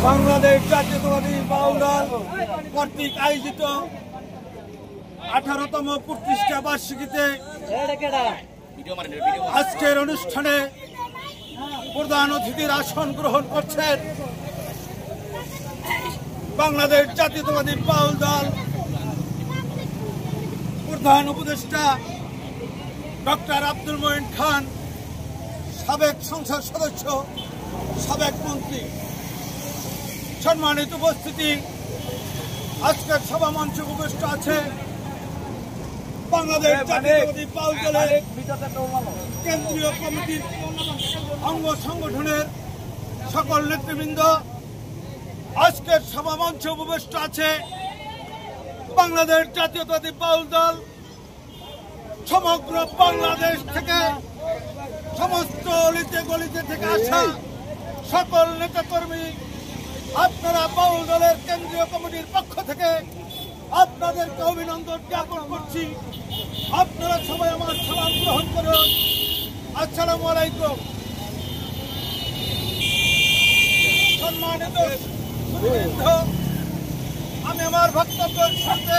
বাংলাদেশ জাতীয়তাবাদী বাউল দল কর্তৃক আয়োজিত 18তম প্রতিষ্ঠা বার্ষিকীতে আজকের অনুষ্ঠানে প্রধান অতিথির আসন গ্রহণ করছেন বাংলাদেশ জাতীয়তাবাদী বাউল দল প্রধান উপদেষ্টা ডক্টর আব্দুল মঈন খান, সাবেক সংসদ সদস্য, সাবেক মন্ত্রী। সম্মানিত উপস্থিতি, আজকের সভা মঞ্চে উপবিষ্ট আছে বাংলাদেশ জাতীয়তাবাদী বাউল দলের কেন্দ্রীয় কমিটির অঙ্গ সংগঠনের সকল নেতৃবৃন্দ। আজকের সভা মঞ্চে উপবিষ্ট আছে বাংলাদেশ জাতীয়তাবাদী বাউল দল সমগ্র বাংলাদেশ থেকে, সমস্ত অলিতে গলিতে থেকে আসা সকল নেতাকর্মী। আপনারা বাউল দলের কেন্দ্রীয় কমিটির পক্ষ থেকে আপনাদেরকে অভিনন্দন জ্ঞাপন করছি। আপনারা সবাই আমার সালাম গ্রহণ করুন। আসসালামু আলাইকুম। সম্মানিত সুধীবৃন্দ, আমি আমার বক্তব্যের সাথে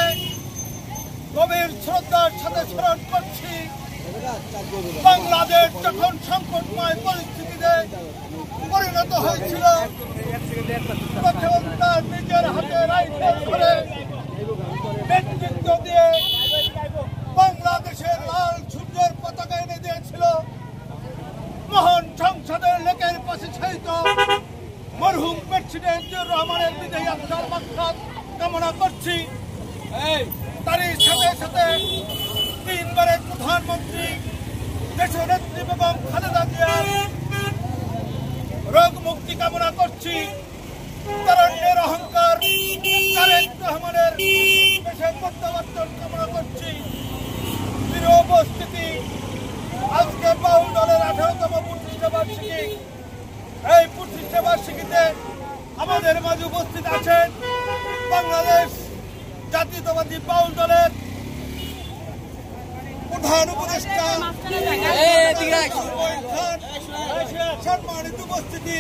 গভীর শ্রদ্ধার সাথে স্মরণ করছি বাংলাদেশ যখন সংকটময় পরিস্থিতিতে পরিণত হয়েছিল, তখন তার নিজের হাতে রাইফেল ধরে নেতৃত্ব দিয়ে বাংলাদেশের লাল সূর্যের পতাকা এনে দিয়েছিল। মহান সংসদের লোকের পাশে সহিত মরহুম প্রেসিডেন্ট জিয়াউর রহমানের বিদায়ী আত্মার মাগফিরাত কামনা করছি। তারই সাথে সাথে তিনবারের প্রধানমন্ত্রী দেশের নেত্রী বেগম খালেদা জিয়ার রোগ মুক্তি কামনা করছি। তারুণ্যের অহংকার তারেক রহমানের দেশের প্রত্যাবর্তন কামনা করছি। প্রিয় উপস্থিতি, আজকে বাউল দলের 18তম প্রতিষ্ঠা বার্ষিকী। এই প্রতিষ্ঠা বার্ষিকীতে আমাদের মাঝে উপস্থিত আছেন বাংলাদেশ জাতীয়তাবাদী বাউল দলের প্রধান উপদেষ্টা সম্মানিত উপস্থিতি।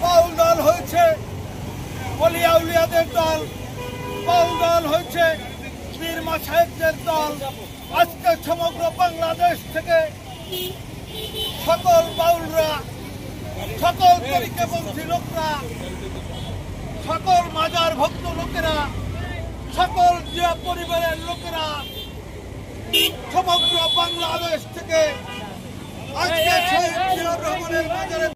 বাউল দল হয়েছে ওলিয়া উলিয়াদের দল, বাউল দল হয়েছে পীর মাশায়েখদের দল। আজকে সমগ্র বাংলাদেশ থেকে সকল বাউলরা, সকল তরিকাপন্থী লোকরা, সকল মাজার ভক্ত লোকেরা, সকল জিয়া পরিবারের লোকেরা সমগ্র বাংলাদেশ থেকে আজকে শহীদ জিয়াউর রহমানের মাজারে